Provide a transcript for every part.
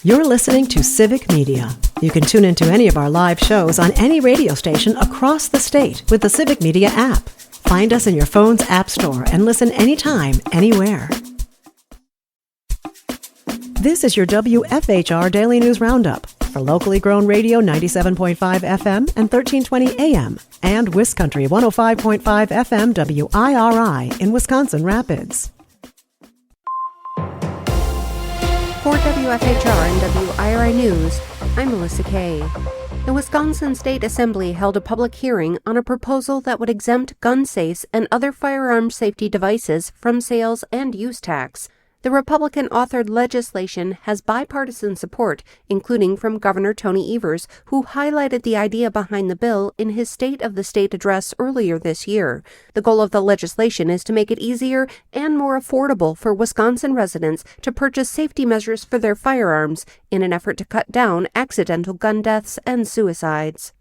You're listening to Civic Media. You can tune into any of our live shows on any radio station across the state with the Civic Media app. Find us in your phone's app store and listen anytime, anywhere. This is your WFHR Daily News Roundup for locally grown radio 97.5 FM and 1320 AM and WisCountry 105.5 FM WIRI in Wisconsin Rapids. For WFHR and WIRI News, I'm Melissa Kay. The Wisconsin State Assembly held a public hearing on a proposal that would exempt gun safes and other firearm safety devices from sales and use tax. The Republican-authored legislation has bipartisan support, including from Governor Tony Evers, who highlighted the idea behind the bill in his State of the State address earlier this year. The goal of the legislation is to make it easier and more affordable for Wisconsin residents to purchase safety measures for their firearms in an effort to cut down accidental gun deaths and suicides.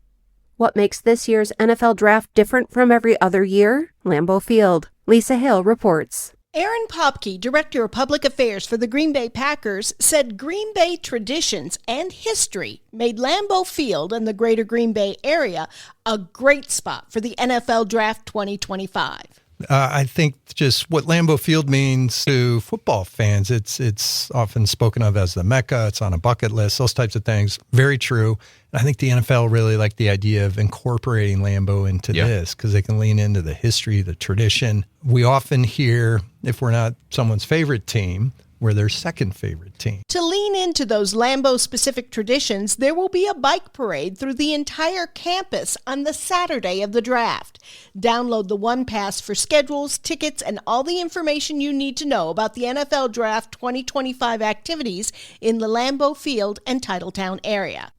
What makes this year's NFL Draft different from every other year? Lambeau Field. Lisa Hill reports. Aaron Popke, Director of Public Affairs for the Green Bay Packers, said Green Bay traditions and history made Lambeau Field and the greater Green Bay area a great spot for the NFL Draft 2025. I think just what Lambeau Field means to football fans, it's often spoken of as the Mecca. It's on a bucket list, those types of things. Very true. And I think the NFL really liked the idea of incorporating Lambeau into this because they can lean into the history, the tradition. We often hear, if we're not someone's favorite team, we're their second favorite team. To lean into those Lambeau-specific traditions, there will be a bike parade through the entire campus on the Saturday of the draft. Download the One Pass for schedules, tickets, and all the information you need to know about the NFL Draft 2025 activities in the Lambeau Field and Titletown area.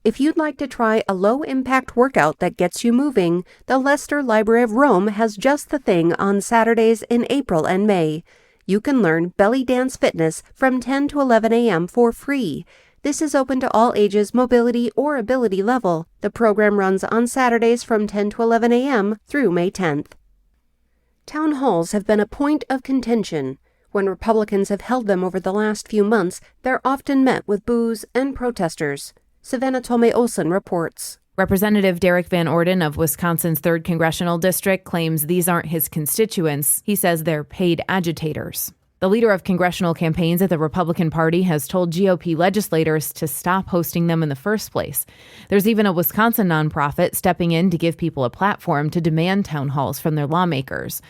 If you'd like to try a low-impact workout that gets you moving, the Leicester Library of Rome has just the thing on Saturdays in April and May. You can learn belly dance fitness from 10 to 11 a.m. for free. This is open to all ages, mobility, or ability level. The program runs on Saturdays from 10 to 11 a.m. through May 10th. Town halls have been a point of contention. When Republicans have held them over the last few months, they're often met with boos and protesters. Savannah Tomei-Olson reports. Representative Derek Van Orden of Wisconsin's 3rd Congressional District claims these aren't his constituents. He says they're paid agitators. The leader of congressional campaigns at the Republican Party has told GOP legislators to stop hosting them in the first place. There's even a Wisconsin nonprofit stepping in to give people a platform to demand town halls from their lawmakers.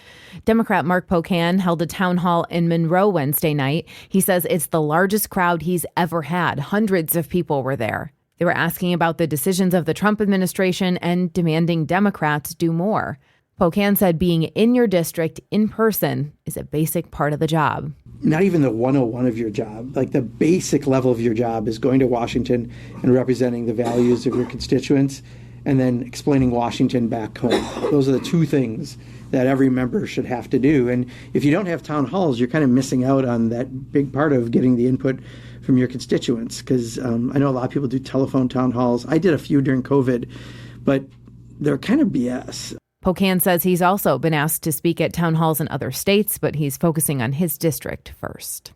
Democrat Mark Pocan held a town hall in Monroe Wednesday night. He says it's the largest crowd he's ever had. Hundreds of people were there. They were asking about the decisions of the Trump administration and demanding Democrats do more. Pocan said being in your district in person is a basic part of the job. Not even the 101 of your job, like the basic level of your job is going to Washington and representing the values of your constituents and then explaining Washington back home. Those are the two things that every member should have to do. And if you don't have town halls, you're kind of missing out on that big part of getting the input from your constituents, because I know a lot of people do telephone town halls. I did a few during COVID, but they're kind of BS. Pocan says he's also been asked to speak at town halls in other states, but he's focusing on his district first.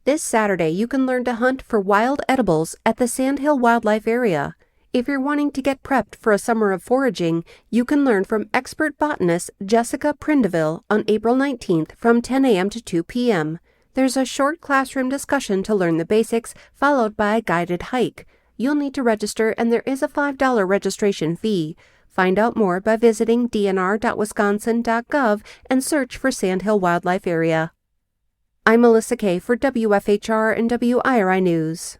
This Saturday, you can learn to hunt for wild edibles at the Sandhill Wildlife Area. If you're wanting to get prepped for a summer of foraging, you can learn from expert botanist Jessica Prindeville on April 19th from 10 a.m. to 2 p.m. There's a short classroom discussion to learn the basics, followed by a guided hike. You'll need to register, and there is a $5 registration fee. Find out more by visiting dnr.wisconsin.gov and search for Sandhill Wildlife Area. I'm Melissa Kay for WFHR and WIRI News.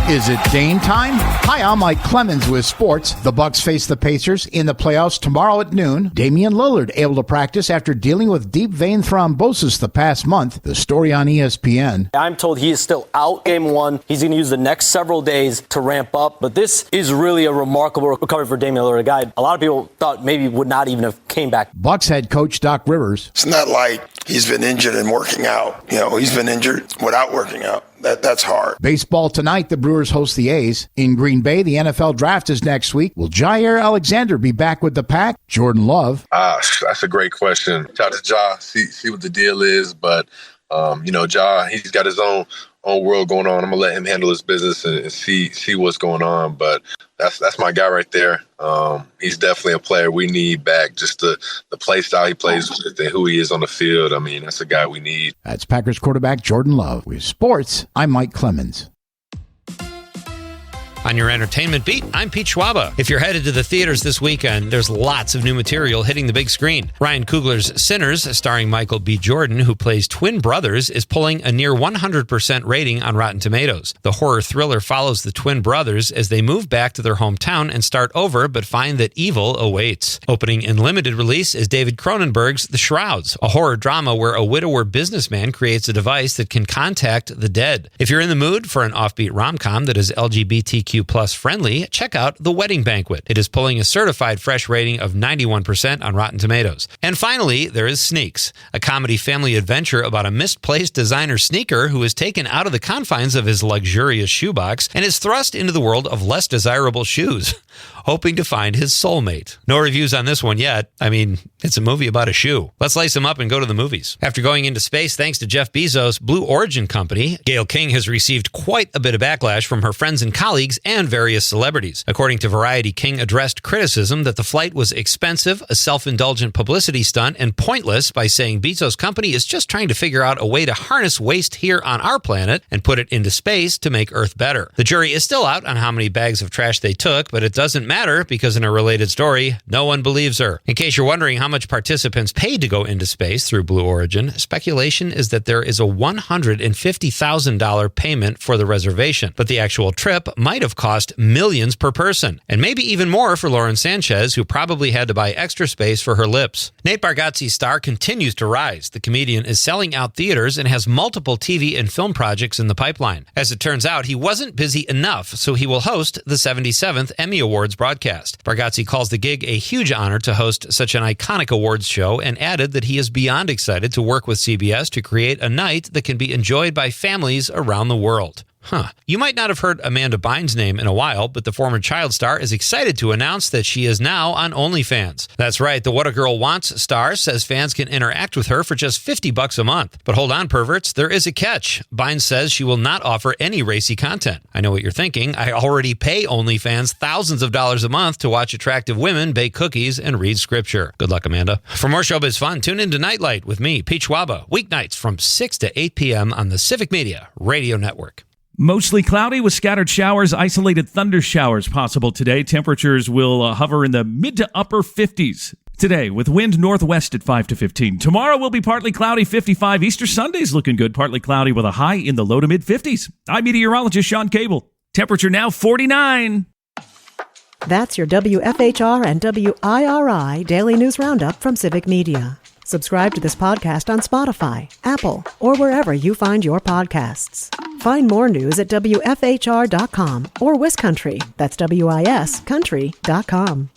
Is it game time? Hi, I'm Mike Clemens with sports. The Bucks face the Pacers in the playoffs tomorrow at noon. Damian Lillard able to practice after dealing with deep vein thrombosis the past month. The story on ESPN. I'm told he is still out game one. He's going to use the next several days to ramp up. But this is really a remarkable recovery for Damian Lillard, a guy a lot of people thought maybe would not even have came back. Bucks head coach Doc Rivers. It's not like he's been injured and working out. He's been injured without working out. That's hard. Baseball tonight, the Brewers host the A's. In Green Bay, the NFL Draft is next week. Will Jair Alexander be back with the Pack? Jordan Love. That's a great question. Shout out to Ja, see what the deal is, but Ja, he's got his own world going on. I'm gonna let him handle his business and see what's going on. But that's my guy right there. He's definitely a player we need back. Just the play style he plays with and who he is on the field. I mean, that's a guy we need. That's Packers quarterback Jordan Love. With sports, I'm Mike Clemens. On your entertainment beat, I'm Pete Schwaba. If you're headed to the theaters this weekend, there's lots of new material hitting the big screen. Ryan Coogler's Sinners, starring Michael B. Jordan, who plays twin brothers, is pulling a near 100% rating on Rotten Tomatoes. The horror thriller follows the twin brothers as they move back to their hometown and start over, but find that evil awaits. Opening in limited release is David Cronenberg's The Shrouds, a horror drama where a widower businessman creates a device that can contact the dead. If you're in the mood for an offbeat rom-com that is LGBTQ+ friendly, check out The Wedding Banquet. It is pulling a certified fresh rating of 91% on Rotten Tomatoes. And finally, there is Sneaks, a comedy family adventure about a misplaced designer sneaker who is taken out of the confines of his luxurious shoebox and is thrust into the world of less desirable shoes, hoping to find his soulmate. No reviews on this one yet. I mean, it's a movie about a shoe. Let's lace them up and go to the movies. After going into space thanks to Jeff Bezos' Blue Origin company, Gayle King has received quite a bit of backlash from her friends and colleagues and various celebrities. According to Variety, King addressed criticism that the flight was expensive, a self-indulgent publicity stunt, and pointless by saying Bezos' company is just trying to figure out a way to harness waste here on our planet and put it into space to make Earth better. The jury is still out on how many bags of trash they took, but it doesn't matter because in a related story, no one believes her. In case you're wondering how much participants paid to go into space through Blue Origin, speculation is that there is a $150,000 payment for the reservation, but the actual trip might have cost millions per person, and maybe even more for Lauren Sanchez, who probably had to buy extra space for her lips. Nate Bargatze's star continues to rise. The comedian is selling out theaters and has multiple TV and film projects in the pipeline. As it turns out, he wasn't busy enough, so he will host the 77th Emmy Awards broadcast. Bargatze calls the gig a huge honor to host such an iconic awards show and added that he is beyond excited to work with CBS to create a night that can be enjoyed by families around the world. You might not have heard Amanda Bynes' name in a while, but the former child star is excited to announce that she is now on OnlyFans. That's right, the What a Girl Wants star says fans can interact with her for just $50 a month. But hold on, perverts, there is a catch. Bynes says she will not offer any racy content. I know what you're thinking. I already pay OnlyFans thousands of dollars a month to watch attractive women bake cookies and read scripture. Good luck, Amanda. For more showbiz fun, tune in to Nightlight with me, Pete Schwaba, weeknights from 6 to 8 p.m. on the Civic Media Radio Network. Mostly cloudy with scattered showers, isolated thunder showers possible today. Temperatures will hover in the mid to upper 50s today with wind northwest at 5 to 15. Tomorrow will be partly cloudy, 55. Easter Sunday's looking good, partly cloudy with a high in the low to mid 50s. I'm meteorologist Sean Cable. Temperature now 49. That's your WFHR and WIRI Daily News Roundup from Civic Media. Subscribe to this podcast on Spotify, Apple, or wherever you find your podcasts. Find more news at WFHR.com or WisCountry, that's WIS Country.com.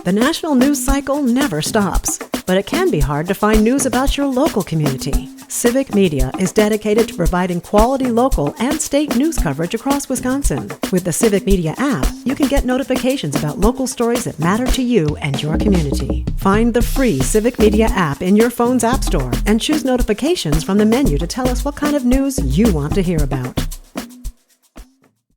The national news cycle never stops, but it can be hard to find news about your local community. Civic Media is dedicated to providing quality local and state news coverage across Wisconsin. With the Civic Media app, you can get notifications about local stories that matter to you and your community. Find the free Civic Media app in your phone's app store and choose notifications from the menu to tell us what kind of news you want to hear about.